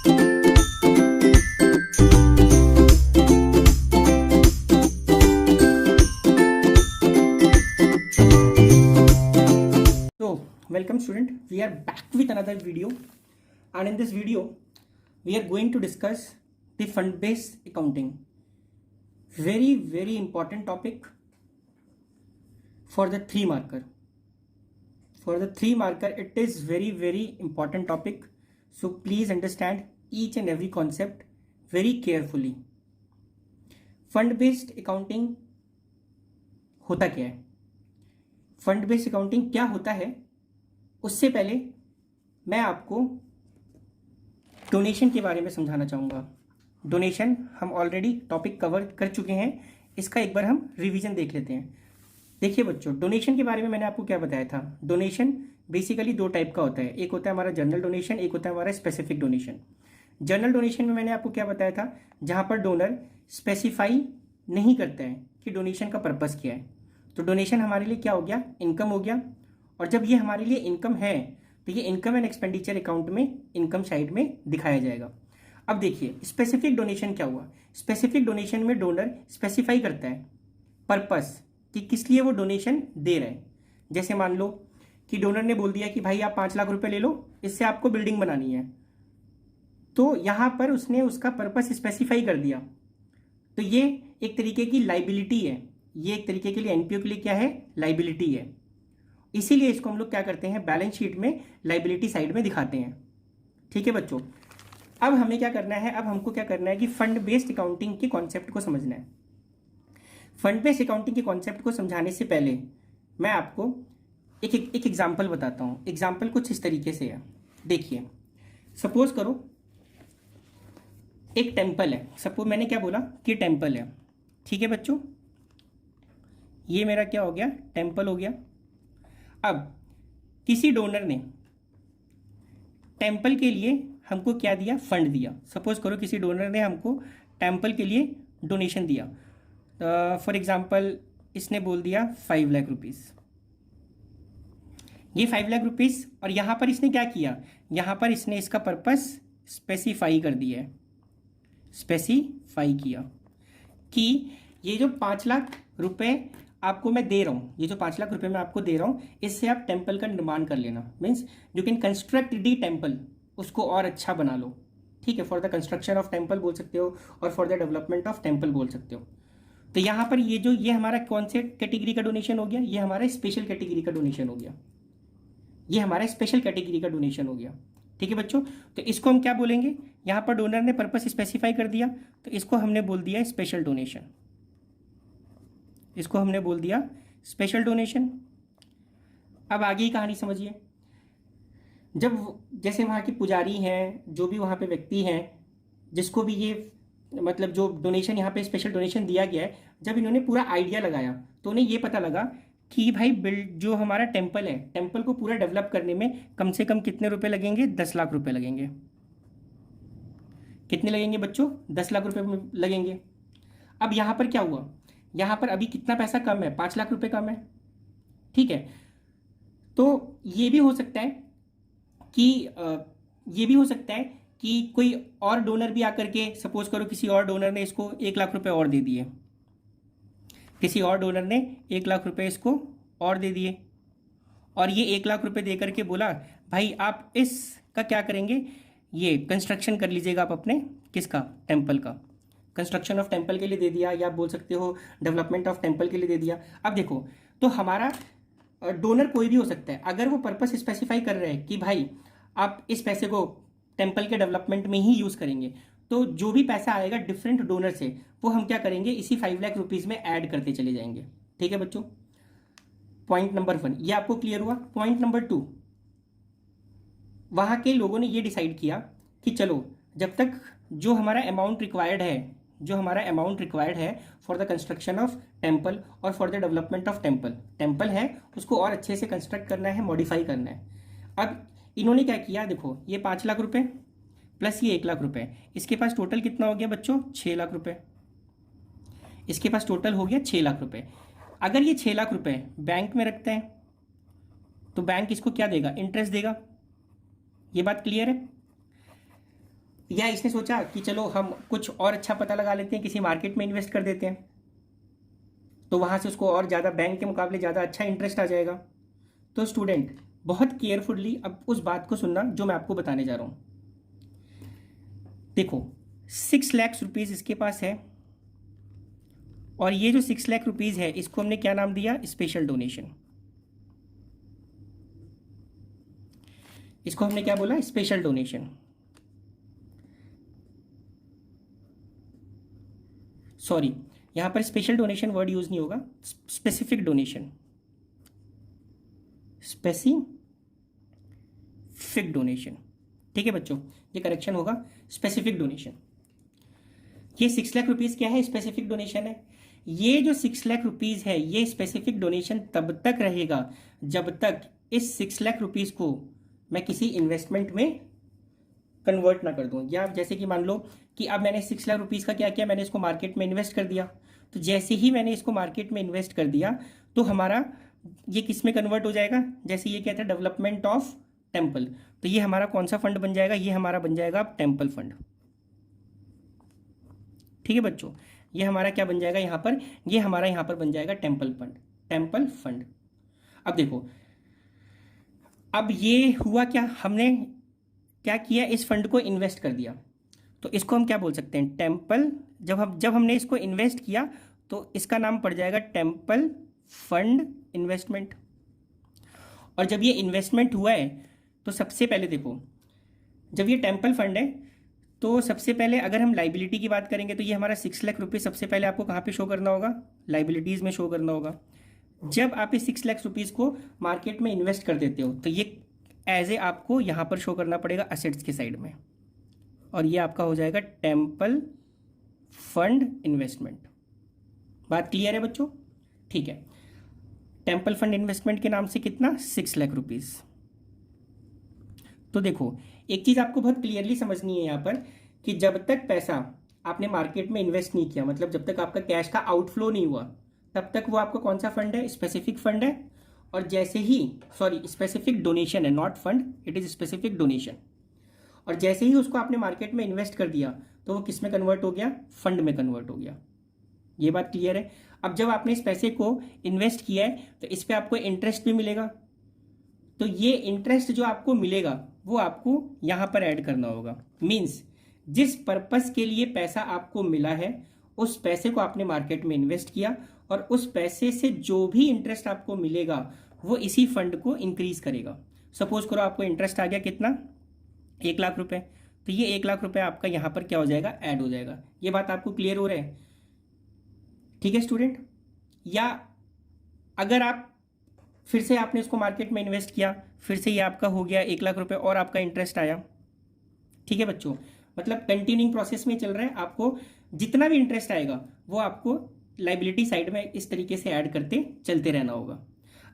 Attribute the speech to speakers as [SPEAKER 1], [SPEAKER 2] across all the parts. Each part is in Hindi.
[SPEAKER 1] Welcome student, we are back with another video, and in this video we are going to discuss the fund based accounting. Very important topic for the 3 marker. For the 3 marker it is very important topic, so please understand each and every concept very carefully. Fund based accounting होता क्या है? फंड बेस्ड अकाउंटिंग क्या होता है, उससे पहले मैं आपको डोनेशन के बारे में समझाना चाहूँगा। डोनेशन हम ऑलरेडी टॉपिक कवर कर चुके हैं, इसका एक बार हम रिवीजन देख लेते हैं। देखिए बच्चों, डोनेशन के बारे में मैंने आपको क्या बताया था। डोनेशन बेसिकली 2 टाइप का होता है, एक होता है हमारा जनरल डोनेशन, एक होता है हमारा स्पेसिफिक डोनेशन। जनरल डोनेशन में मैंने आपको क्या बताया था, जहाँ पर डोनर स्पेसिफाई नहीं करता है कि डोनेशन का पर्पस क्या है, तो डोनेशन हमारे लिए क्या हो गया, इनकम हो गया। और जब ये हमारे लिए इनकम है तो ये इनकम एंड एक्सपेंडिचर अकाउंट में इनकम साइड में दिखाया जाएगा। अब देखिए स्पेसिफिक डोनेशन क्या हुआ। स्पेसिफिक डोनेशन में डोनर स्पेसिफाई करता है पर्पस कि किस लिए वो डोनेशन दे रहे हैं। जैसे मान लो कि डोनर ने बोल दिया कि भाई आप 5 लाख रुपए ले लो, इससे आपको बिल्डिंग बनानी है, तो यहाँ पर उसने उसका पर्पस स्पेसिफाई कर दिया, तो ये एक तरीके की लाइबिलिटी है। ये एक तरीके के लिए एनपीओ के लिए क्या है, लाइबिलिटी है। इसीलिए इसको हम लोग क्या करते हैं, बैलेंस शीट में लाइबिलिटी साइड में दिखाते हैं। ठीक है बच्चों, अब हमें क्या करना है, अब हमको क्या करना है कि फंड बेस्ड अकाउंटिंग के कॉन्सेप्ट को समझना है। फंड बेस्ड अकाउंटिंग के कॉन्सेप्ट को समझाने से पहले मैं आपको एक एग्जाम्पल बताता हूँ। एग्जाम्पल कुछ इस तरीके से है। देखिए सपोज करो एक टेम्पल है। सपोज मैंने क्या बोला कि टेम्पल है। ठीक है बच्चों, ये मेरा क्या हो गया, टेम्पल हो गया। अब किसी डोनर ने टेम्पल के लिए हमको क्या दिया, फंड दिया। सपोज करो किसी डोनर ने हमको टेम्पल के लिए डोनेशन दिया। फॉर एग्जांपल इसने बोल दिया 5 लाख रुपीस। ये 5 लाख रुपीस, और यहाँ पर इसने क्या किया, यहाँ पर इसने इसका पर्पस स्पेसिफाई कर दिया है। स्पेसिफाई किया कि ये जो 5 लाख रुपए आपको मैं दे रहा हूँ, ये जो 5 लाख रुपए मैं आपको दे रहा हूँ, इससे आप टेम्पल का निर्माण कर लेना। Means you can construct the temple, उसको और अच्छा बना लो। ठीक है, for the construction of temple बोल सकते हो, और for the development of temple बोल सकते हो। तो यहाँ पर ये हमारा कौन से कैटेगरी का डोनेशन हो गया, ये हमारा स्पेशल कैटेगरी का डोनेशन हो गया। ये हमारा स्पेशल कैटेगरी का डोनेशन हो गया। ठीक है बच्चों, तो इसको हम क्या बोलेंगे, यहाँ पर डोनर ने पर्पस स्पेसिफाई कर दिया, तो इसको हमने बोल दिया स्पेशल डोनेशन। इसको हमने बोल दिया स्पेशल डोनेशन। अब आगे की कहानी समझिए। जब जैसे वहाँ के पुजारी हैं, जो भी वहाँ पे व्यक्ति हैं, जिसको भी ये मतलब जो डोनेशन यहाँ पे स्पेशल डोनेशन दिया गया है, जब इन्होंने पूरा आइडिया लगाया तो उन्हें ये पता लगा कि भाई जो हमारा टेम्पल है, टेम्पल को पूरा डेवलप करने में कम से कम कितने रुपए लगेंगे, 10 लाख रुपए लगेंगे। कितने लगेंगे बच्चों, 10 लाख रुपए लगेंगे। अब यहाँ पर क्या हुआ, यहाँ पर अभी कितना पैसा कम है, 5 लाख रुपए कम है। ठीक है, तो ये भी हो सकता है कि कोई और डोनर भी आकर के, सपोज करो किसी और डोनर ने इसको 1 लाख रुपए और दे दिए। किसी और डोनर ने 1 लाख रुपए इसको और दे दिए, और ये 1 लाख रुपए दे करके बोला भाई आप इसका क्या करेंगे, ये कंस्ट्रक्शन कर लीजिएगा आप अपने, किसका, टेम्पल का। कंस्ट्रक्शन ऑफ टेम्पल के लिए दे दिया, या आप बोल सकते हो डेवलपमेंट ऑफ टेम्पल के लिए दे दिया। अब देखो, तो हमारा डोनर कोई भी हो सकता है। अगर वो पर्पस स्पेसिफाई कर रहे हैं कि भाई आप इस पैसे को टेम्पल के डेवलपमेंट में ही यूज़ करेंगे, तो जो भी पैसा आएगा डिफरेंट डोनर से, वो हम क्या करेंगे, इसी 5 लाख रुपीज़ में ऐड करते चले जाएंगे। ठीक है बच्चों, पॉइंट नंबर 1 ये आपको क्लियर हुआ। पॉइंट नंबर 2, वहाँ के लोगों ने ये डिसाइड किया कि चलो जब तक जो हमारा अमाउंट रिक्वायर्ड है for the construction of temple और for the development of temple है, उसको और अच्छे से कंस्ट्रक्ट करना है, मॉडिफाई करना है। अब इन्होंने क्या किया, देखो ये 5 लाख रुपए प्लस ये 1 लाख रुपए, इसके पास टोटल कितना हो गया बच्चों, 6 लाख रुपए। इसके पास टोटल हो गया 6 लाख रुपए। अगर ये 6 लाख रुपए बैंक में रखते हैं तो बैंक इसको क्या देगा, इंटरेस्ट देगा। ये बात क्लियर है। या इसने सोचा कि चलो हम कुछ और अच्छा पता लगा लेते हैं, किसी मार्केट में इन्वेस्ट कर देते हैं, तो वहाँ से उसको और ज़्यादा बैंक के मुकाबले ज़्यादा अच्छा इंटरेस्ट आ जाएगा। तो स्टूडेंट बहुत केयरफुली अब उस बात को सुनना जो मैं आपको बताने जा रहा हूँ। देखो 6 लाख रुपीज़ इसके पास है, और ये जो 6 लाख रुपीज़ है इसको हमने क्या नाम दिया, स्पेशल डोनेशन। इसको हमने क्या बोला, स्पेशल डोनेशन। सॉरी, यहां पर स्पेशल डोनेशन वर्ड यूज नहीं होगा, स्पेसिफिक डोनेशन, स्पेसिफिक डोनेशन। ठीक है बच्चों, ये करेक्शन होगा, स्पेसिफिक डोनेशन। ये 6 लाख रुपीज़ क्या है, स्पेसिफिक डोनेशन है। ये जो 6 लाख रुपीज़ है ये स्पेसिफिक डोनेशन तब तक रहेगा जब तक इस 6 लाख रुपीज़ को मैं किसी इन्वेस्टमेंट में कन्वर्ट ना कर दूं। या जैसे कि मान लो कि अब मैंने 6 लाख रुपीज़ का क्या किया, मैंने इसको मार्केट में इन्वेस्ट कर दिया। तो जैसे ही मैंने इसको मार्केट में इन्वेस्ट कर दिया तो हमारा ये किस में कन्वर्ट हो जाएगा, जैसे ये कहता है डेवलपमेंट ऑफ टेम्पल, तो ये हमारा कौन सा फंड बन जाएगा, ये हमारा बन जाएगा टेम्पल फंड। ठीक है बच्चों, ये हमारा क्या बन जाएगा यहाँ पर, ये हमारा यहाँ पर बन जाएगा टेम्पल फंड, टेम्पल फंड। अब देखो, अब ये हुआ क्या, हमने क्या किया, इस फंड को इन्वेस्ट कर दिया, तो इसको हम क्या बोल सकते हैं, टेम्पल। जब हमने इसको इन्वेस्ट किया तो इसका नाम पड़ जाएगा टेम्पल फंड इन्वेस्टमेंट। और जब ये इन्वेस्टमेंट हुआ है तो सबसे पहले देखो, जब ये टेम्पल फंड है तो सबसे पहले अगर हम लाइबिलिटी की बात करेंगे तो ये हमारा 6 लाख रुपये सबसे पहले आपको कहाँ पे शो करना होगा, लाइबिलिटीज़ में शो करना होगा। जब आप इस 6 लाख रुपीज़ को मार्केट में इन्वेस्ट कर देते हो तो ये एज ए आपको यहाँ पर शो करना पड़ेगा असेट्स के साइड में, और ये आपका हो जाएगा टेम्पल फंड इन्वेस्टमेंट। बात क्लियर है बच्चों? ठीक है, टेम्पल फंड इन्वेस्टमेंट के नाम से कितना, 6 लाख रुपीज़। तो देखो एक चीज़ आपको बहुत क्लियरली समझनी है यहाँ पर कि जब तक पैसा आपने मार्केट में इन्वेस्ट नहीं किया, मतलब जब तक आपका कैश का आउटफ्लो नहीं हुआ, तब तक वो आपका कौन सा फंड है, स्पेसिफिक फंड है। और जैसे ही, सॉरी स्पेसिफिक डोनेशन है, not fund, it is specific donation. और जैसे ही उसको आपने मार्केट में इन्वेस्ट कर दिया तो वो किस में कन्वर्ट हो गया, फंड में कन्वर्ट हो गया। ये बात क्लियर है? अब जब आपने इस पैसे को इन्वेस्ट किया है तो इस पर आपको इंटरेस्ट भी मिलेगा, तो ये इंटरेस्ट जो आपको मिलेगा वो आपको यहाँ पर ऐड करना होगा। मीन्स जिस पर्पस के लिए पैसा आपको मिला है उस पैसे को आपने मार्केट में इन्वेस्ट किया, और उस पैसे से जो भी इंटरेस्ट आपको मिलेगा वो इसी फंड को इंक्रीज करेगा। सपोज करो आपको इंटरेस्ट आ गया कितना, 1 लाख रुपए, तो ये 1 लाख रुपए आपका यहाँ पर क्या हो जाएगा, ऐड हो जाएगा। ये बात आपको क्लियर हो रहा है? ठीक है स्टूडेंट। या अगर आप फिर से आपने इसको मार्केट में इन्वेस्ट किया, फिर से ये आपका हो गया 1 लाख रुपए और आपका इंटरेस्ट आया। ठीक है बच्चों, मतलब कंटिन्यूइंग प्रोसेस में चल रहा है, आपको जितना भी इंटरेस्ट आएगा वो आपको लाइबिलिटी साइड में इस तरीके से ऐड करते चलते रहना होगा।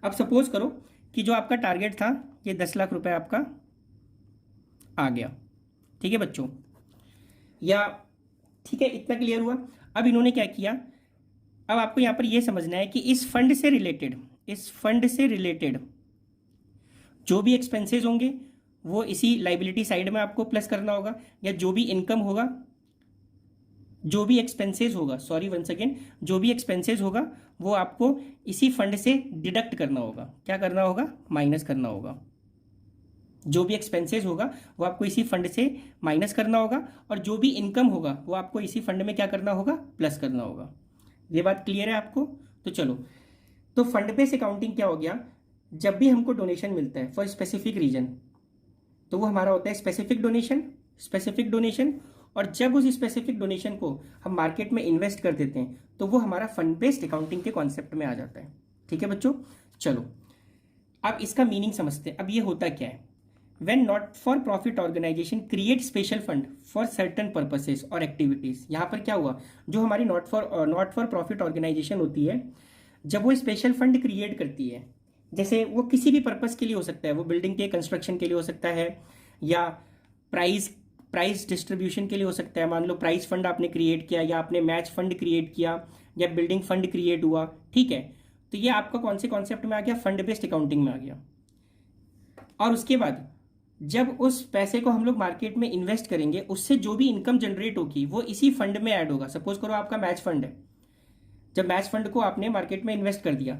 [SPEAKER 1] अब सपोज करो कि जो आपका टारगेट था ये 10 लाख रुपए आपका आ गया। ठीक है बच्चों, या ठीक है, इतना क्लियर हुआ। अब इन्होंने क्या किया, अब आपको यहाँ पर यह समझना है कि इस फंड से रिलेटेड जो भी एक्सपेंसेस होंगे वो इसी लाइबिलिटी साइड में आपको प्लस करना होगा, या जो भी इनकम होगा, जो भी एक्सपेंसेस होगा, सॉरी वंस अगेन, जो भी एक्सपेंसेस होगा वो आपको इसी फंड से डिडक्ट करना होगा। क्या करना होगा, माइनस करना होगा। जो भी एक्सपेंसेस होगा वो आपको इसी फंड से माइनस करना होगा, और जो भी इनकम होगा वो आपको इसी फंड में क्या करना होगा, प्लस करना होगा। ये बात क्लियर है आपको? तो चलो, तो फंड बेस्ड अकाउंटिंग क्या हो गया, जब भी हमको डोनेशन मिलता है फॉर स्पेसिफिक रीजन तो वो हमारा होता है स्पेसिफिक डोनेशन। और जब उस स्पेसिफिक डोनेशन को हम मार्केट में इन्वेस्ट कर देते हैं तो वो हमारा फंड बेस्ड अकाउंटिंग के कॉन्सेप्ट में आ जाता है। ठीक है बच्चों, चलो अब इसका मीनिंग समझते हैं। अब ये होता क्या है, when not for profit organization create special fund for certain purposes और activities। यहाँ पर क्या हुआ, जो हमारी not for profit organization होती है, जब वो स्पेशल फंड क्रिएट करती है, जैसे वो किसी भी पर्पस के लिए हो सकता है, वो बिल्डिंग के कंस्ट्रक्शन के लिए हो सकता है, या प्राइस डिस्ट्रीब्यूशन के लिए हो सकता है। मान लो प्राइस फंड आपने क्रिएट किया, या आपने मैच फंड क्रिएट किया, या बिल्डिंग फंड क्रिएट हुआ। ठीक है, तो ये आपका कौन से कॉन्सेप्ट में आ गया, फंड बेस्ड अकाउंटिंग में आ गया। और उसके बाद जब उस पैसे को हम लोग मार्केट में इन्वेस्ट करेंगे, उससे जो भी इनकम जनरेट होगी वो इसी फंड में ऐड होगा। सपोज करो आपका मैच फंड है, जब मैच फंड को आपने मार्केट में इन्वेस्ट कर दिया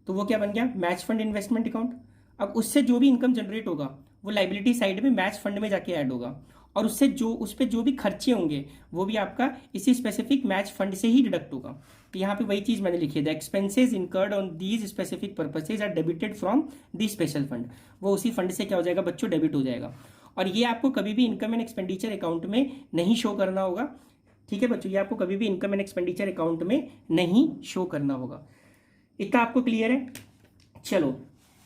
[SPEAKER 1] तो वो क्या बन गया, मैच फंड इन्वेस्टमेंट अकाउंट। अब उससे जो भी इनकम जनरेट होगा वो लाइबिलिटी साइड में मैच फंड में जाके ऐड होगा, और उससे जो उस पर जो भी खर्चे होंगे वो भी आपका इसी स्पेसिफिक मैच फंड से ही डिडक्ट होगा। तो यहाँ पे वही चीज मैंने लिखी है, the expenses incurred on these specific purposes are debited from the special fund. वो उसी फंड से क्या हो जाएगा बच्चों, डेबिट हो जाएगा। और ये आपको कभी भी इनकम एंड एक्सपेंडिचर अकाउंट में नहीं शो करना होगा। ठीक है बच्चों, ये आपको कभी भी इनकम एंड एक्सपेंडिचर अकाउंट में नहीं शो करना होगा। इतना आपको क्लियर है? चलो,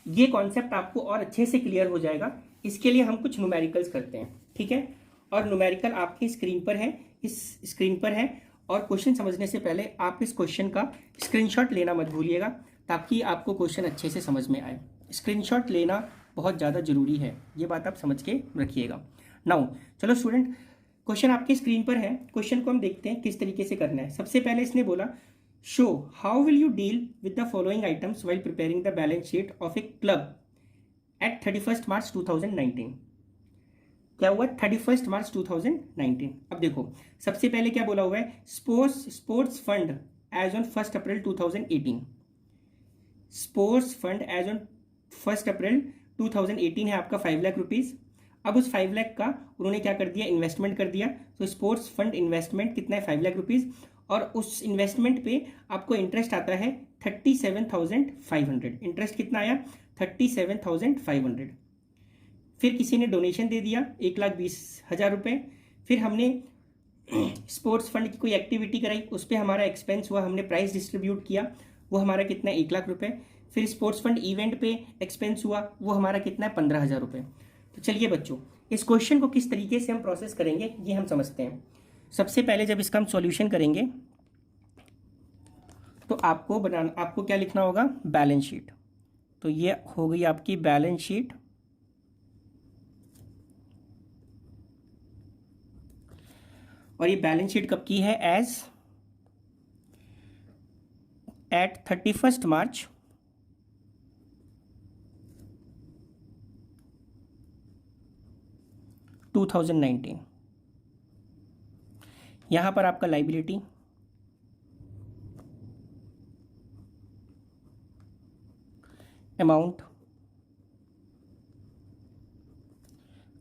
[SPEAKER 1] ये कॉन्सेप्ट आपको और अच्छे से क्लियर हो जाएगा। इसके लिए हम कुछ न्यूमेरिकल्स करते हैं, ठीक है। और न्यूमेरिकल आपकी स्क्रीन पर है, इस स्क्रीन पर है। और क्वेश्चन समझने से पहले आप इस क्वेश्चन का स्क्रीनशॉट लेना मत भूलिएगा, ताकि आपको क्वेश्चन अच्छे से समझ में आए। स्क्रीनशॉट लेना बहुत ज़्यादा जरूरी है, ये बात आप समझ के रखिएगा। नाउ चलो स्टूडेंट, क्वेश्चन आपकी स्क्रीन पर है। क्वेश्चन को हम देखते हैं किस तरीके से करना है। सबसे पहले इसने बोला, show how will you deal with the following items while preparing the balance sheet of a club at 31 March 2019। क्या हुआ, 31 मार्च 2019। अब देखो, सबसे पहले क्या बोला हुआ है, sports fund as on 1 April 2018। Sports fund as on 1 April 2018 है आपका 5 लाख रुपीज। अब उस 5 लाख का उन्होंने क्या कर दिया, इन्वेस्टमेंट कर दिया। तो स्पोर्ट्स फंड इन्वेस्टमेंट कितना है, 5 लाख रुपीज। और उस इन्वेस्टमेंट पे आपको इंटरेस्ट आता है 37,500। इंटरेस्ट कितना आया, 37,500। फिर किसी ने डोनेशन दे दिया 1,20,000 रुपये। फिर हमने स्पोर्ट्स फंड की कोई एक्टिविटी कराई, उस पर हमारा एक्सपेंस हुआ, हमने प्राइस डिस्ट्रीब्यूट किया, वो हमारा कितना है, 1 लाख रुपये। फिर स्पोर्ट्स फंड इवेंट पे एक्सपेंस हुआ, वो हमारा कितना है, 15,000 रुपये। तो चलिए बच्चों, इस क्वेश्चन को किस तरीके से हम प्रोसेस करेंगे ये हम समझते हैं। सबसे पहले जब इसका हम सॉल्यूशन करेंगे तो आपको क्या लिखना होगा, बैलेंस शीट। तो ये हो गई आपकी बैलेंस शीट। और ये बैलेंस शीट कब की है, एज एट 31 मार्च 2019। यहां पर आपका liability, amount,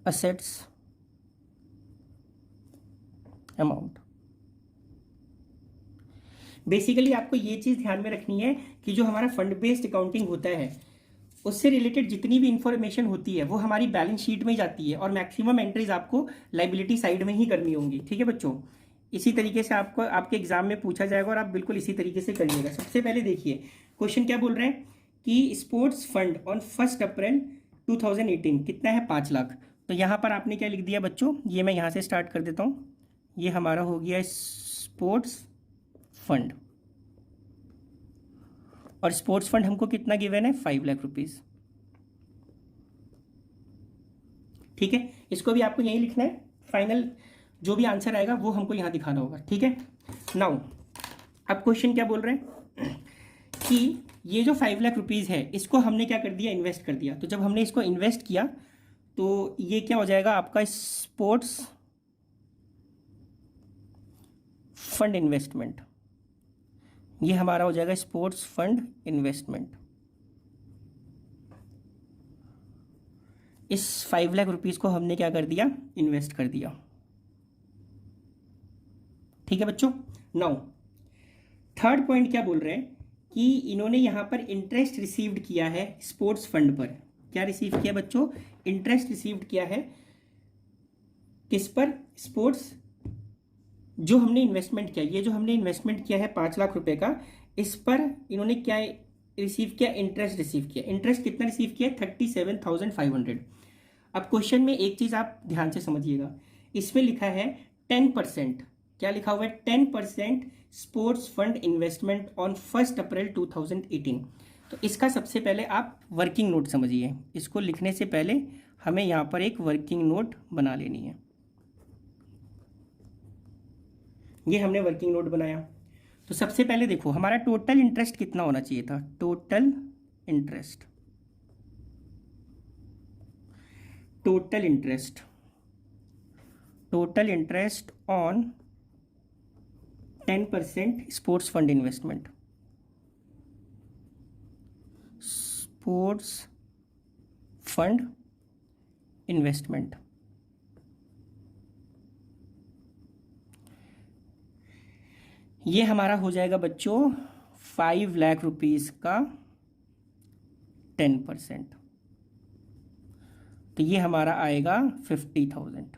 [SPEAKER 1] assets, amount. Basically आपको ये चीज ध्यान में रखनी है कि जो हमारा फंड बेस्ड अकाउंटिंग होता है उससे रिलेटेड जितनी भी इंफॉर्मेशन होती है वो हमारी बैलेंस शीट में ही जाती है, और मैक्सिमम एंट्रीज आपको लाइबिलिटी साइड में ही करनी होंगी। ठीक है बच्चों, इसी तरीके से आपको आपके एग्जाम में पूछा जाएगा और आप बिल्कुल इसी तरीके से करिएगा। सबसे पहले देखिए क्वेश्चन क्या बोल रहे हैं कि स्पोर्ट्स फंड ऑन 1 अप्रैल 2018 कितना है, 5 लाख। तो यहाँ पर आपने क्या लिख दिया बच्चों, ये मैं यहाँ से स्टार्ट कर देता हूँ। ये हमारा हो गया स्पोर्ट्स फंड, और स्पोर्ट्स फंड हमको कितना गिवन है, 5 लाख रुपीज। ठीक है, इसको भी आपको यही लिखना है। फाइनल जो भी आंसर आएगा वो हमको यहाँ दिखाना होगा। ठीक है, नाउ अब क्वेश्चन क्या बोल रहे हैं कि ये जो 5 लाख रुपीज है इसको हमने क्या कर दिया, इन्वेस्ट कर दिया। तो जब हमने इसको इन्वेस्ट किया तो ये क्या हो जाएगा आपका, स्पोर्ट्स फंड इन्वेस्टमेंट। ये हमारा हो जाएगा स्पोर्ट्स फंड इन्वेस्टमेंट। इस 5 लाख रुपीज को हमने क्या कर दिया, इन्वेस्ट कर दिया। ठीक है बच्चों, नाउ थर्ड पॉइंट क्या बोल रहे हैं कि इन्होंने यहां पर इंटरेस्ट रिसीव्ड किया है स्पोर्ट्स फंड पर। क्या रिसीव किया बच्चों, इंटरेस्ट रिसीव्ड किया है किस पर, स्पोर्ट्स, जो हमने इन्वेस्टमेंट किया, ये जो हमने इन्वेस्टमेंट किया है 5 लाख रुपए का, इस पर इन्होंने क्या रिसीव किया, इंटरेस्ट रिसीव किया। इंटरेस्ट कितना रिसीव किया, 37,500। अब क्वेश्चन में एक चीज आप ध्यान से समझिएगा, इसमें लिखा है 10%। क्या लिखा हुआ है, 10% sports fund investment on 1 April 2018। तो इसका सबसे पहले आप वर्किंग नोट समझिए। इसको लिखने से पहले हमें यहाँ पर एक वर्किंग नोट बना लेनी है। ये हमने वर्किंग नोट बनाया। तो सबसे पहले देखो हमारा टोटल इंटरेस्ट कितना होना चाहिए था, total total interest on 10% sports fund investment, sports fund investment. ये हमारा हो जाएगा बच्चों 5 लाख रुपीस का 10%, तो ये हमारा आएगा 50,000।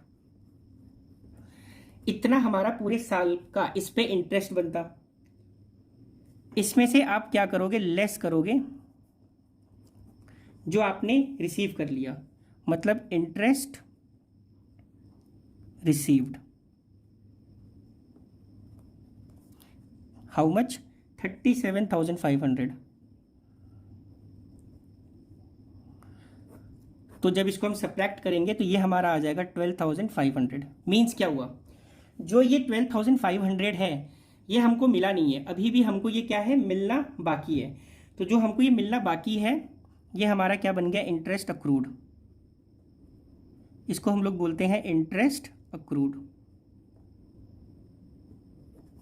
[SPEAKER 1] इतना हमारा पूरे साल का इस पे इंटरेस्ट बनता। इसमें से आप क्या करोगे, लेस करोगे जो आपने रिसीव कर लिया, मतलब इंटरेस्ट रिसीव्ड। How much? 37,500। तो जब इसको हम सब्ट्रैक्ट करेंगे तो ये हमारा आ जाएगा 12,500। मीन्स क्या हुआ, जो ये 12,500 है ये हमको मिला नहीं है, अभी भी हमको ये क्या है, मिलना बाकी है। तो जो हमको ये मिलना बाकी है ये हमारा क्या बन गया, इंटरेस्ट अक्रूड। इसको हम लोग बोलते हैं इंटरेस्ट अक्रूड।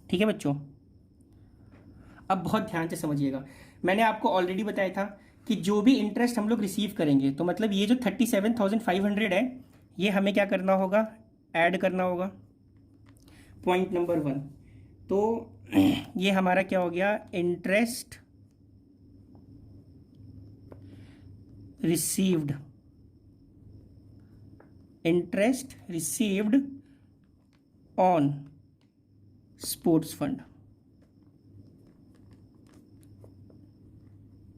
[SPEAKER 1] ठीक है बच्चों, अब बहुत ध्यान से समझिएगा। मैंने आपको ऑलरेडी बताया था कि जो भी इंटरेस्ट हम लोग रिसीव करेंगे, तो मतलब ये जो 37,500 है ये हमें क्या करना होगा, ऐड करना होगा। पॉइंट नंबर 1, तो ये हमारा क्या हो गया, interest received, interest received on sports fund.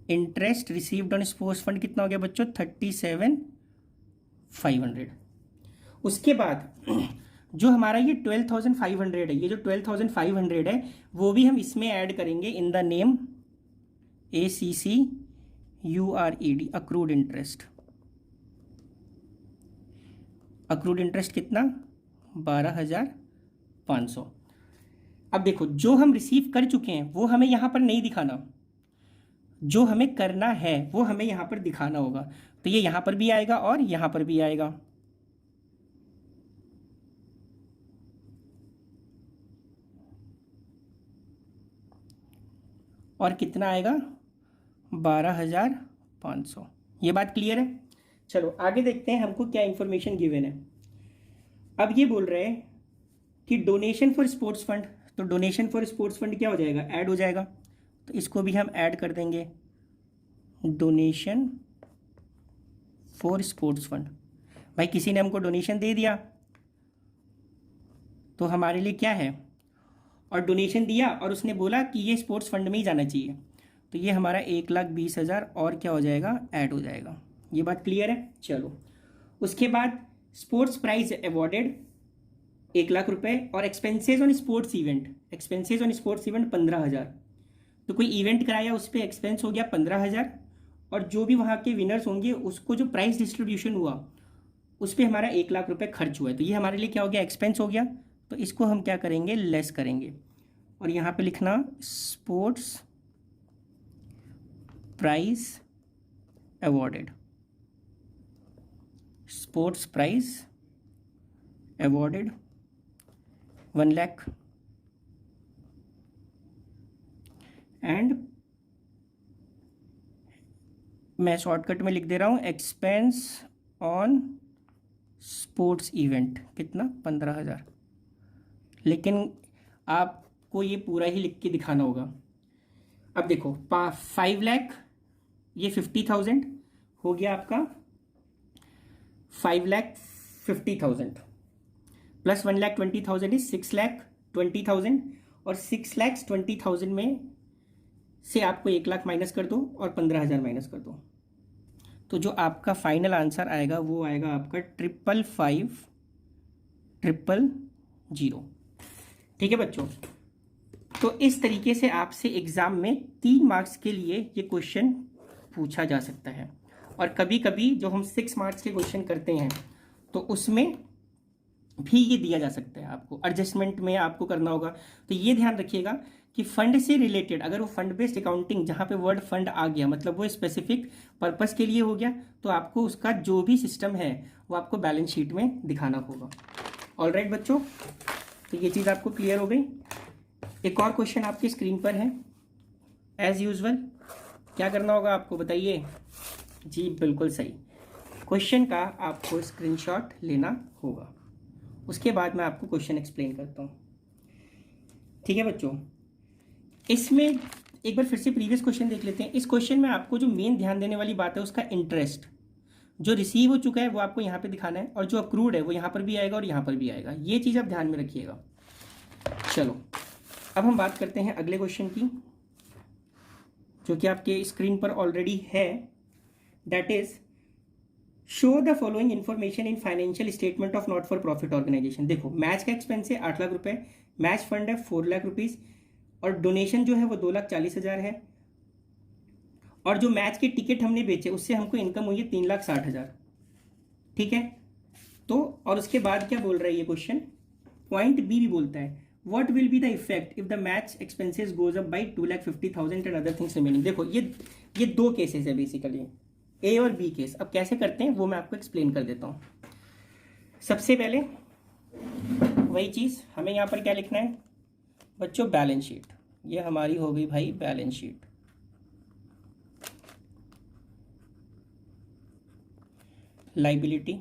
[SPEAKER 1] Interest received on sports fund कितना हो गया बच्चों, 37,500। उसके बाद जो हमारा ये 12,500 है, ये जो 12,500 है वो भी हम इसमें ऐड करेंगे in the name ACCURED, accrued interest. Accrued interest कितना, 12,500। अब देखो, जो हम रिसीव कर चुके हैं वो हमें यहां पर नहीं दिखाना, जो हमें करना है वो हमें यहां पर दिखाना होगा। तो ये यहां पर भी आएगा और यहां पर भी आएगा। और कितना आएगा, 12,500। ये बात क्लियर है? चलो आगे देखते हैं हमको क्या इंफॉर्मेशन गिवन है। अब ये बोल रहे हैं कि डोनेशन फॉर स्पोर्ट्स फंड, तो डोनेशन फॉर स्पोर्ट्स फंड क्या हो जाएगा, ऐड हो जाएगा। तो इसको भी हम ऐड कर देंगे, डोनेशन फॉर स्पोर्ट्स फंड। भाई किसी ने हमको डोनेशन दे दिया तो हमारे लिए क्या है, और डोनेशन दिया और उसने बोला कि ये स्पोर्ट्स फंड में ही जाना चाहिए, तो ये हमारा 1,20,000 और क्या हो जाएगा, ऐड हो जाएगा। ये बात क्लियर है? चलो उसके बाद स्पोर्ट्स प्राइज अवॉर्डेड 1,00,000 रुपए, और expenses on sports event, expenses on sports event 15,000। तो कोई इवेंट कराया उस पर एक्सपेंस हो गया 15,000, और जो भी वहाँ के विनर्स होंगे उसको जो प्राइस डिस्ट्रीब्यूशन हुआ उस पर हमारा 1,00,000 रुपए खर्च हुआ है। तो ये हमारे लिए क्या हो गया, एक्सपेंस हो गया। तो इसको हम क्या करेंगे, लेस करेंगे, और यहाँ पे लिखना sports prize awarded, sports prize awarded 1,00,000, and मैं शॉर्टकट में लिख दे रहा हूँ एक्सपेंस ऑन स्पोर्ट्स इवेंट कितना, 15,000। लेकिन आपको ये पूरा ही लिख के दिखाना होगा। अब देखो 5 लाख, ये 50,000 हो गया आपका, 5,50,000 प्लस 1,20,000 इज 6,20,000, और 6,20,000 में से आपको 1,00,000 माइनस कर दो और 15,000 माइनस कर दो, तो जो आपका फाइनल आंसर आएगा वो आएगा आपका 555,000। ठीक है बच्चों, तो इस तरीके से आपसे एग्जाम में 3 मार्क्स के लिए ये क्वेश्चन पूछा जा सकता है। और कभी कभी जो हम 6 मार्क्स के क्वेश्चन करते हैं तो उसमें भी ये दिया जा सकता है, आपको एडजस्टमेंट में आपको करना होगा। तो ये ध्यान रखिएगा कि फंड से रिलेटेड अगर वो फंड बेस्ड अकाउंटिंग जहाँ पे वर्ड फंड आ गया मतलब वो स्पेसिफिक पर्पस के लिए हो गया, तो आपको उसका जो भी सिस्टम है वो आपको बैलेंस शीट में दिखाना होगा। ऑलराइट बच्चों, तो ये चीज़ आपको क्लियर हो गई। एक और क्वेश्चन आपकी स्क्रीन पर है, एज यूजुअल क्या करना होगा आपको बताइए। जी बिल्कुल सही, क्वेश्चन का आपको स्क्रीनशॉट लेना होगा, उसके बाद मैं आपको क्वेश्चन एक्सप्लेन करता हूँ। ठीक है बच्चों, इसमें एक बार फिर से प्रीवियस क्वेश्चन देख लेते हैं। इस क्वेश्चन में आपको जो मेन ध्यान देने वाली बात है उसका इंटरेस्ट जो रिसीव हो चुका है वो आपको यहाँ पे दिखाना है, और जो अक्रूड है वो यहाँ पर भी आएगा और यहाँ पर भी आएगा। ये चीज़ आप ध्यान में रखिएगा। चलो अब हम बात करते हैं अगले क्वेश्चन की, जो कि आपके स्क्रीन पर ऑलरेडी है। That is show the following information in financial statement of not for profit organisation. देखो मैच का एक्सपेंस है 8 लाख रुपए, मैच फंड है 4 लाख रुपीज, और डोनेशन जो है वो 2,40,000 है, और जो मैच के टिकट हमने बेचे उससे हमको इनकम हुई है 3,60,000। ठीक है, तो और उसके बाद क्या बोल रहा है ये क्वेश्चन, पॉइंट बी भी बोलता है what will be the effect if the match expenses goes up by 2,50,000 and other things remaining. देखो ये दो केसेस है बेसिकली, ए और बी केस। अब कैसे करते हैं वो मैं आपको एक्सप्लेन कर देता हूँ। सबसे पहले वही चीज़ हमें यहाँ पर क्या लिखना है बच्चों, बैलेंस शीट। ये हमारी हो गई भाई balance sheet. Liability,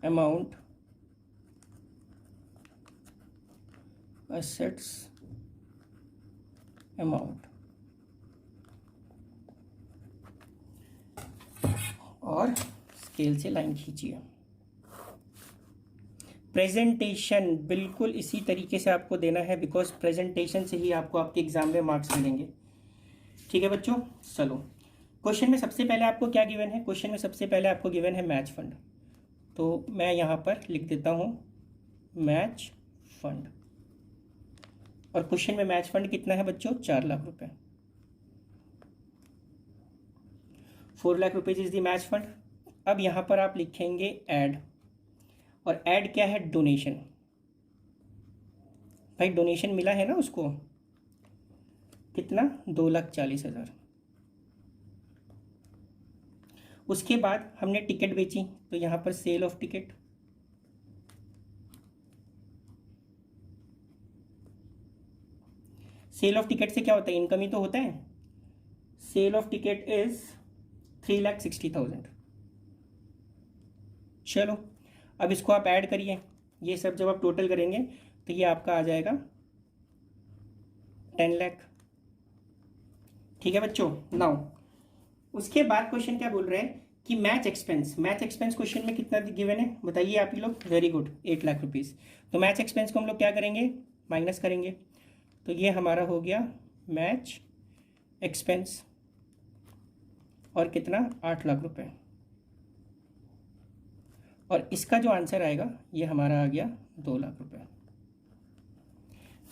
[SPEAKER 1] amount, assets, amount, और स्केल से लाइन खींचिए। प्रेजेंटेशन बिल्कुल इसी तरीके से आपको देना है, बिकॉज प्रेजेंटेशन से ही आपको आपके एग्जाम में मार्क्स मिलेंगे। ठीक है बच्चों, चलो क्वेश्चन में सबसे पहले आपको क्या गिवन है, क्वेश्चन में सबसे पहले आपको गिवन है मैच फंड। तो मैं यहाँ पर लिख देता हूँ मैच फंड, और क्वेश्चन में मैच फंड कितना है बच्चों, 4 लाख रुपए। 4 lakh rupees is the match fund. अब यहाँ पर आप लिखेंगे ऐड, और ऐड क्या है, डोनेशन। भाई डोनेशन मिला है ना उसको, कितना, 2,40,000। उसके बाद हमने टिकट बेची, तो यहाँ पर sale of ticket, sale of ticket से क्या होता है, इनकम ही तो होता है। Sale of ticket is 3,60,000। चलो अब इसको आप ऐड करिए, ये सब जब आप टोटल करेंगे तो ये आपका आ जाएगा 10 लाख। ठीक है बच्चों, नाउ उसके बाद क्वेश्चन क्या बोल रहे हैं कि match expense, match expense question में कितना गिवन है बताइए आप ही लोग, वेरी गुड, 8 लाख रुपीज। तो मैच एक्सपेंस को हम लोग क्या करेंगे, माइनस करेंगे, तो ये हमारा हो गया मैच एक्सपेंस, और कितना, 8 लाख रुपए। और इसका जो आंसर आएगा ये हमारा आ गया 2 लाख रुपए।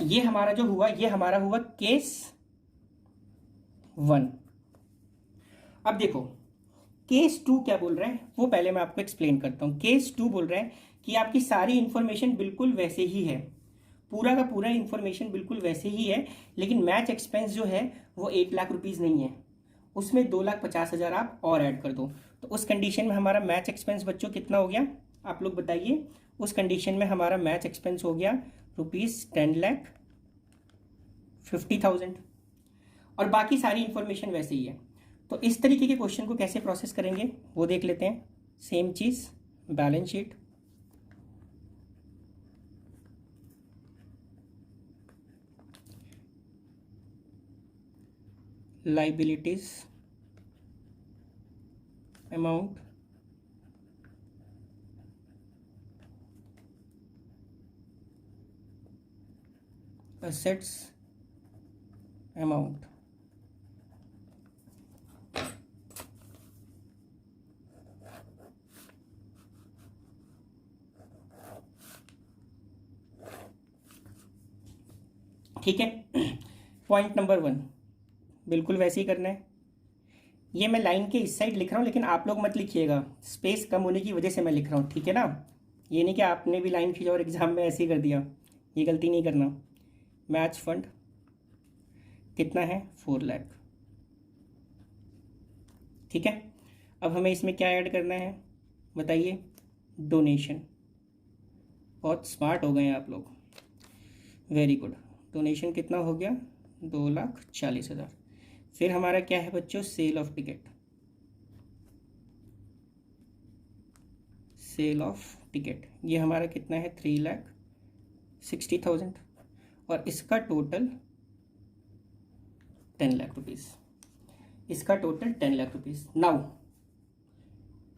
[SPEAKER 1] ये हमारा जो हुआ ये हमारा हुआ केस 1। अब देखो केस 2 क्या बोल रहा है वो पहले मैं आपको एक्सप्लेन करता हूं। केस 2 बोल रहा है कि आपकी सारी इंफॉर्मेशन बिल्कुल वैसे ही है, पूरा का पूरा इंफॉर्मेशन बिल्कुल वैसे ही है, लेकिन मैच एक्सपेंस जो है वो 8 लाख रुपीज नहीं है, उसमें 2,50,000 आप और ऐड कर दो। तो उस कंडीशन में हमारा मैच एक्सपेंस बच्चों कितना हो गया, आप लोग बताइए। उस कंडीशन में हमारा मैच एक्सपेंस हो गया ₹10,50,000, और बाकी सारी इंफॉर्मेशन वैसे ही है। तो इस तरीके के क्वेश्चन को कैसे प्रोसेस करेंगे वो देख लेते हैं। सेम चीज, balance sheet, liabilities, amount, assets, amount। ठीक है, पॉइंट नंबर 1 बिल्कुल वैसे ही करना है। ये मैं लाइन के इस साइड लिख रहा हूँ, लेकिन आप लोग मत लिखिएगा, स्पेस कम होने की वजह से मैं लिख रहा हूँ, ठीक है ना। ये नहीं कि आपने भी लाइन खींचा और एग्जाम में ऐसे ही कर दिया, ये गलती नहीं करना। मैच फंड कितना है, 4 लाख, ठीक है। अब हमें इसमें क्या ऐड करना है बताइए, डोनेशन। बहुत स्मार्ट हो गए हैं आप लोग, वेरी गुड। डोनेशन कितना हो गया, 2,40,000। फिर हमारा क्या है बच्चों, sale of ticket, sale of ticket ये हमारा कितना है, 3,60,000, और इसका टोटल 10 लाख रुपीज़, इसका टोटल 10 लाख रुपीज़। नाउ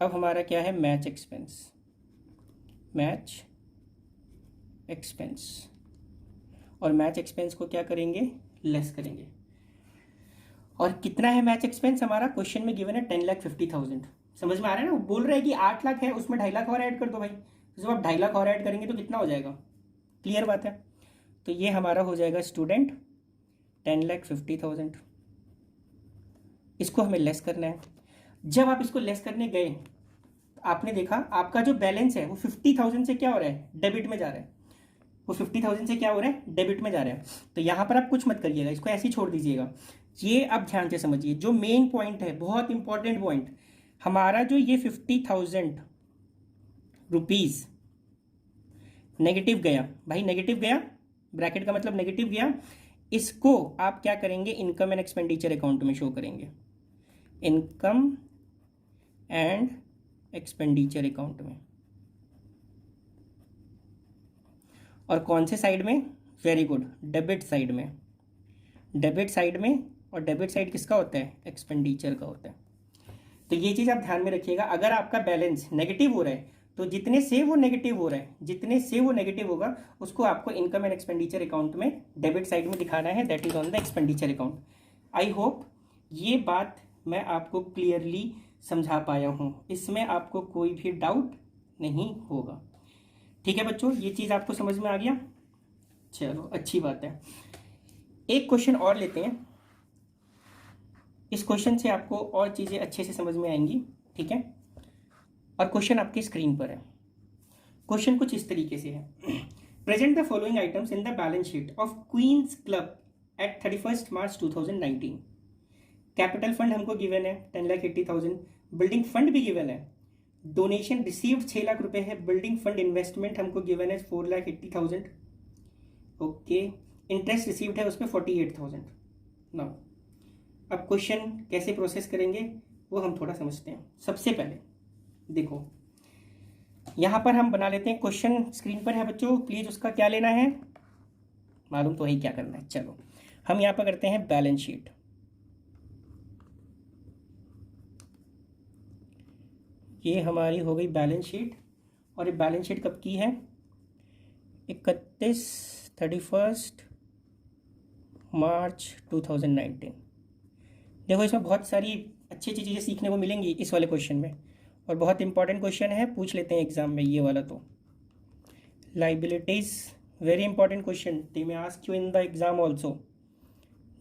[SPEAKER 1] अब हमारा क्या है, मैच एक्सपेंस, मैच एक्सपेंस, और मैच एक्सपेंस को क्या करेंगे, लेस करेंगे। और कितना है मैच एक्सपेंस हमारा, क्वेश्चन में गिवन है 10,50,000। समझ में आ रहा है ना, वो बोल रहा है कि 8 लाख है, उसमें 2.5 लाख और ऐड कर दो भाई। तो जब आप 2.5 लाख और ऐड करेंगे तो कितना हो जाएगा, क्लियर बात है। तो ये हमारा हो जाएगा स्टूडेंट 10,50,000। इसको हमें लेस करना है। जब आप इसको लेस करने गए, आपने देखा आपका जो बैलेंस है वो 50,000 से क्या हो रहा है, डेबिट में जा रहा है। वो 50,000 से क्या हो रहा है, डेबिट में जा रहा है। तो यहाँ पर आप कुछ मत करिएगा, इसको ऐसे ही छोड़ दीजिएगा। ये आप ध्यान से समझिए, जो मेन पॉइंट है, बहुत इंपॉर्टेंट पॉइंट, हमारा जो ये 50,000 रुपीज़ नेगेटिव गया भाई, नेगेटिव गया, ब्रैकेट का मतलब नेगेटिव गया। इसको आप क्या करेंगे, इनकम एंड एक्सपेंडिचर अकाउंट में शो करेंगे, इनकम एंड एक्सपेंडिचर अकाउंट में। और कौन से साइड में, वेरी गुड, डेबिट साइड में, डेबिट साइड में। और डेबिट साइड किसका होता है, एक्सपेंडिचर का होता है। तो ये चीज़ आप ध्यान में रखिएगा, अगर आपका बैलेंस नेगेटिव हो रहा है तो जितने से वो नेगेटिव हो रहा है, जितने से वो नेगेटिव होगा उसको आपको इनकम एंड एक्सपेंडिचर अकाउंट में डेबिट साइड में दिखाना है, that is on the expenditure account. I hope ये बात मैं आपको क्लियरली समझा पाया हूँ, इसमें आपको कोई भी डाउट नहीं होगा, ठीक है बच्चों। ये चीज़ आपको समझ में आ गया, चलो अच्छी बात है। एक क्वेश्चन और लेते हैं, इस क्वेश्चन से आपको और चीज़ें अच्छे से समझ में आएंगी, ठीक है। और क्वेश्चन आपकी स्क्रीन पर है। क्वेश्चन कुछ इस तरीके से है, present the following items in the balance sheet of Queen's club at 31 March 2019। Capital fund हमको गिवन है 10,80,000, बिल्डिंग फंड भी गिवन है, डोनेशन रिसीव्ड 6 लाख रुपए है, बिल्डिंग फंड इन्वेस्टमेंट हमको गिवन है 4,80,000, ओके, इंटरेस्ट रिसीव्ड है उसमें 48,000। नाउ अब क्वेश्चन कैसे प्रोसेस करेंगे वो हम थोड़ा समझते हैं। सबसे पहले देखो, यहाँ पर हम बना लेते हैं, क्वेश्चन स्क्रीन पर है बच्चों, प्लीज उसका क्या लेना है, मालूम तो है क्या करना है। चलो हम यहाँ पर करते हैं बैलेंस शीट। ये हमारी हो गई बैलेंस शीट, और ये बैलेंस शीट कब की है, 31 मार्च 2019। देखो इसमें बहुत सारी अच्छी अच्छी चीज़ें सीखने को मिलेंगी इस वाले क्वेश्चन में, और बहुत इंपॉर्टेंट क्वेश्चन है, पूछ लेते हैं एग्जाम में ये वाला। तो liabilities, very important question, they may ask you in the exam also,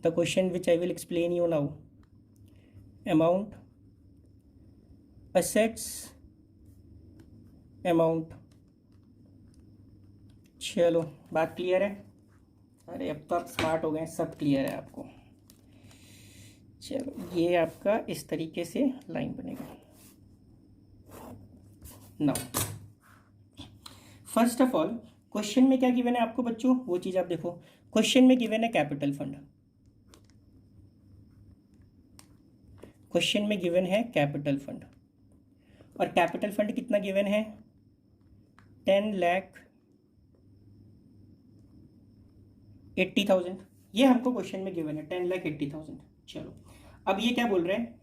[SPEAKER 1] the question which I will explain you now. Amount, assets, amount, चलो बात क्लियर है। अरे अब तो आप स्मार्ट हो गए, सब क्लियर है आपको। चलो ये आपका इस तरीके से लाइन बनेगा। Now first of all question में क्या गिवन है आपको बच्चों, वो चीज़ आप देखो। क्वेश्चन में गिवन है कैपिटल फंड, क्वेश्चन में गिवन है कैपिटल फंड, और कैपिटल फंड कितना गिवन है, 10,80,000। ये हमको क्वेश्चन में गिवन है 10,80,000। चलो अब ये क्या बोल रहे हैं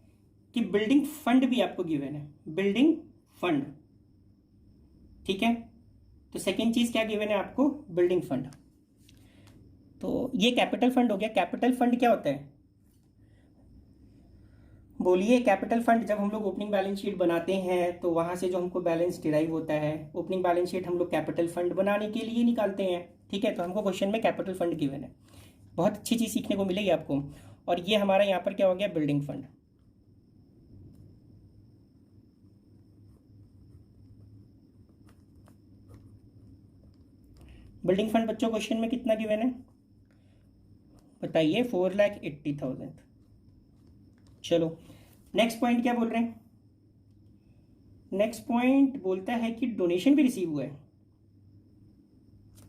[SPEAKER 1] कि बिल्डिंग फंड भी आपको गिवन है, बिल्डिंग फंड, ठीक है। तो सेकेंड चीज क्या गिवन है आपको, बिल्डिंग फंड। तो ये कैपिटल फंड हो गया। कैपिटल फंड क्या होता है, बोलिए। कैपिटल फंड जब हम लोग ओपनिंग बैलेंस शीट बनाते हैं तो वहां से जो हमको बैलेंस डिराइव होता है, ओपनिंग बैलेंस शीट हम लोग कैपिटल फंड बनाने के लिए निकालते हैं, ठीक है। तो हमको क्वेश्चन में कैपिटल फंड गिवन है, बहुत अच्छी चीज सीखने को मिलेगी आपको। और ये हमारा यहाँ पर क्या हो गया, बिल्डिंग फंड, बिल्डिंग फंड बच्चों क्वेश्चन में कितना गिवन है बताइए, 4,80,000। चलो नेक्स्ट पॉइंट क्या बोल रहे हैं, नेक्स्ट पॉइंट बोलता है कि डोनेशन भी रिसीव हुआ है।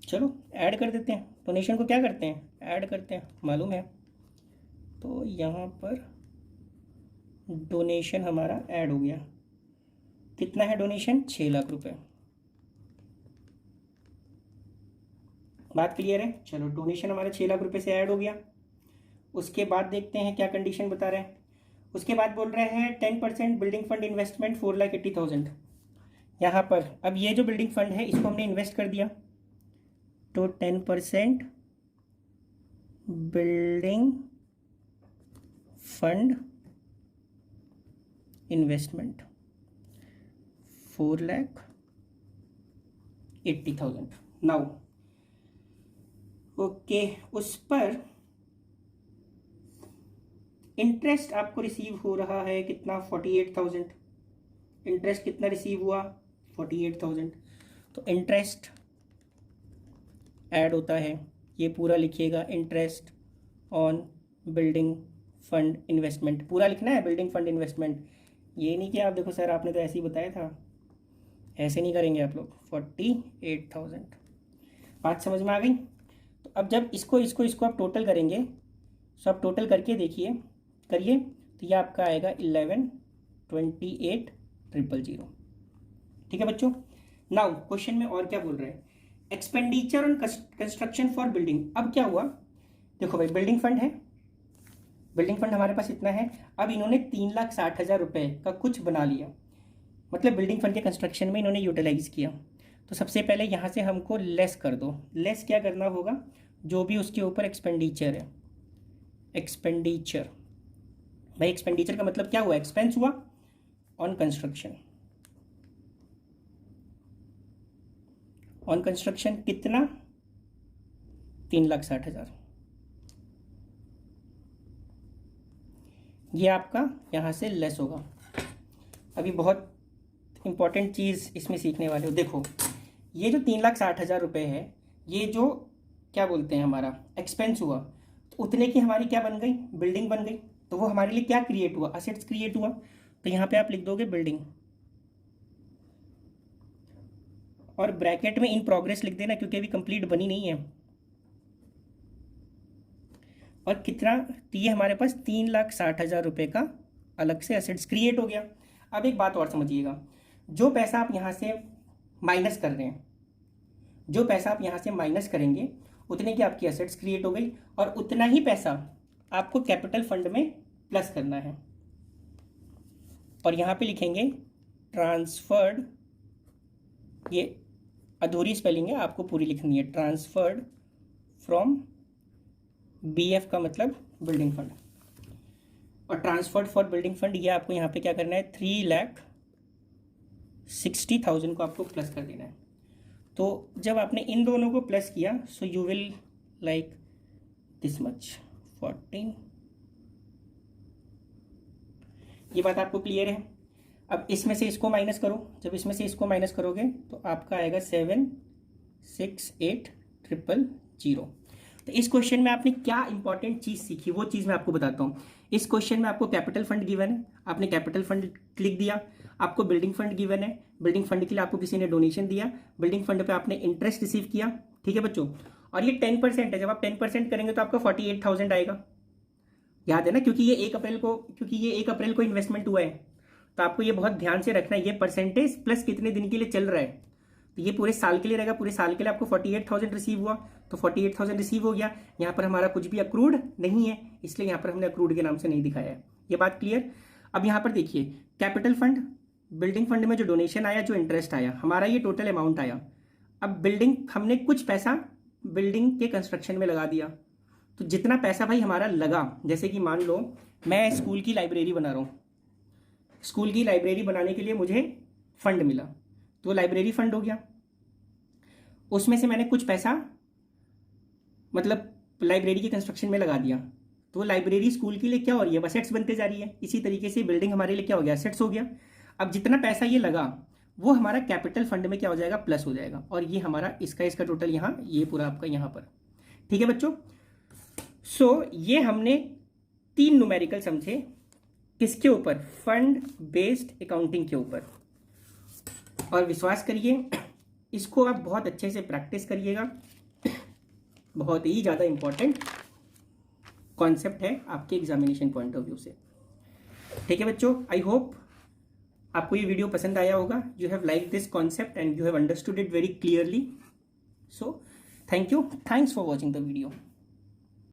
[SPEAKER 1] चलो ऐड कर देते हैं, डोनेशन को क्या करते हैं, ऐड करते हैं, मालूम है। तो यहाँ पर डोनेशन हमारा ऐड हो गया, कितना है डोनेशन, 6 लाख रुपए। बात क्लियर है। चलो डोनेशन हमारा 6 लाख रुपए से ऐड हो गया। उसके बाद देखते हैं क्या कंडीशन बता रहे हैं। उसके बाद बोल रहे हैं 10% बिल्डिंग फंड इन्वेस्टमेंट 4,80,000। यहाँ पर अब ये जो बिल्डिंग फंड है इसको हमने इन्वेस्ट कर दिया, तो 10% building fund investment 4,80,000। Now okay, उस पर इंटरेस्ट आपको रिसीव हो रहा है कितना, 48,000। इंटरेस्ट कितना रिसीव हुआ, 48,000। तो इंटरेस्ट ऐड होता है, ये पूरा लिखिएगा, interest on building fund investment, पूरा लिखना है बिल्डिंग फंड इन्वेस्टमेंट। ये नहीं कि आप देखो सर आपने तो ऐसे ही बताया था, ऐसे नहीं करेंगे आप लोग। 48,000 बात समझ में आ गई। तो अब जब इसको आप टोटल करेंगे, तो आप टोटल करके देखिए, करिए, तो ये आपका आएगा 11,28,000। ठीक है बच्चों। नाउ क्वेश्चन में और क्या बोल रहे हैं, expenditure on construction for building. अब क्या हुआ, देखो भाई बिल्डिंग फंड है, बिल्डिंग फंड हमारे पास इतना है। अब इन्होंने 3,60,000 रुपए का कुछ बना लिया, मतलब बिल्डिंग फंड के कंस्ट्रक्शन में इन्होंने यूटिलाइज किया। तो सबसे पहले यहाँ से हमको लेस कर दो। लेस क्या करना होगा, जो भी उसके ऊपर एक्सपेंडिचर है, एक्सपेंडिचर, भाई एक्सपेंडिचर का मतलब क्या हुआ, एक्सपेंस हुआ ऑन कंस्ट्रक्शन। ऑन कंस्ट्रक्शन कितना, 3,60,000। ये आपका यहाँ से लेस होगा। अभी बहुत इंपॉर्टेंट चीज़ इसमें सीखने वाले हो। देखो ये जो 3,60,000 रुपये है, ये जो क्या बोलते हैं हमारा एक्सपेंस हुआ, तो उतने की हमारी क्या बन गई, बिल्डिंग बन गई। तो वो हमारे लिए क्या क्रिएट हुआ, असेट्स क्रिएट हुआ। तो यहाँ पे आप लिख दोगे बिल्डिंग, और ब्रैकेट में इन प्रोग्रेस लिख देना, क्योंकि अभी कंप्लीट बनी नहीं है। और कितना, तो ये हमारे पास 3,60,000 रुपये का अलग से असेट्स क्रिएट हो गया। अब एक बात और समझिएगा, जो पैसा आप यहाँ से माइनस कर रहे हैं, जो पैसा आप यहाँ से माइनस करेंगे, उतने की आपकी असेट्स क्रिएट हो गई, और उतना ही पैसा आपको कैपिटल फंड में प्लस करना है। और यहाँ पे लिखेंगे ट्रांसफर्ड, ये अधूरी स्पेलिंग है, आपको पूरी लिखनी है, ट्रांसफर्ड फ्रॉम BF का मतलब बिल्डिंग फंड। और ट्रांसफर्ड फॉर बिल्डिंग फंड, ये आपको यहाँ पे क्या करना है, 3,60,000 को आपको प्लस कर देना है। तो जब आपने इन दोनों को प्लस किया, so you will like this much 14। ये बात आपको क्लियर है। अब इसमें से इसको माइनस करो, जब इसमें से इसको माइनस करोगे तो आपका आएगा 7,68,000। तो इस क्वेश्चन में आपने क्या इंपॉर्टेंट चीज़ सीखी, वो चीज़ मैं आपको बताता हूँ। इस क्वेश्चन में आपको कैपिटल फंड गिवन है, आपने कैपिटल फंड लिख दिया। आपको बिल्डिंग फंड गिवन है, बिल्डिंग फंड के लिए आपको किसी ने डोनेशन दिया, बिल्डिंग फंड पे आपने इंटरेस्ट रिसीव किया। ठीक है बच्चों। और ये 10% है, जब आप 10% करेंगे तो आपका 48,000 आएगा। याद है ना, क्योंकि ये 1 अप्रैल को इन्वेस्टमेंट हुआ है। तो आपको ये बहुत ध्यान से रखना है, ये परसेंटेज प्लस कितने दिन के लिए चल रहा है। तो ये पूरे साल के लिए रहेगा, पूरे साल के लिए आपको 48,000 रिसीव हुआ, तो 48,000 रिसीव हो गया। यहाँ पर हमारा कुछ भी अक्रूड नहीं है, इसलिए यहाँ पर हमने अक्रूड के नाम से नहीं दिखाया है। ये बात क्लियर। अब यहाँ पर देखिए, कैपिटल फंड, बिल्डिंग फंड में जो डोनेशन आया, जो इंटरेस्ट आया, हमारा ये टोटल अमाउंट आया। अब बिल्डिंग, हमने कुछ पैसा बिल्डिंग के कंस्ट्रक्शन में लगा दिया। तो जितना पैसा भाई हमारा लगा, जैसे कि मान लो मैं स्कूल की लाइब्रेरी बना रहा हूँ, स्कूल की लाइब्रेरी बनाने के लिए मुझे फंड मिला, तो लाइब्रेरी फंड हो गया। उसमें से मैंने कुछ पैसा मतलब लाइब्रेरी के कंस्ट्रक्शन में लगा दिया, तो लाइब्रेरी स्कूल के लिए क्या हो रही है, असेट्स बनते जा रही है। इसी तरीके से बिल्डिंग हमारे लिए क्या हो गया, असेट्स हो गया। अब जितना पैसा ये लगा, वो हमारा कैपिटल फंड में क्या हो जाएगा, प्लस हो जाएगा, और ये हमारा इसका टोटल यहाँ, ये पूरा आपका यहाँ पर। ठीक है बच्चों, सो ये हमने 3 न्यूमेरिकल समझे किसके ऊपर, फंड बेस्ड अकाउंटिंग के ऊपर। और विश्वास करिए इसको आप बहुत अच्छे से प्रैक्टिस करिएगा, बहुत ही ज़्यादा इंपॉर्टेंट कॉन्सेप्ट है आपके एग्जामिनेशन पॉइंट ऑफ व्यू से। ठीक है बच्चों, आई होप आपको ये वीडियो पसंद आया होगा। You have like this concept and you have understood it very clearly. So thank you, thanks for watching the video.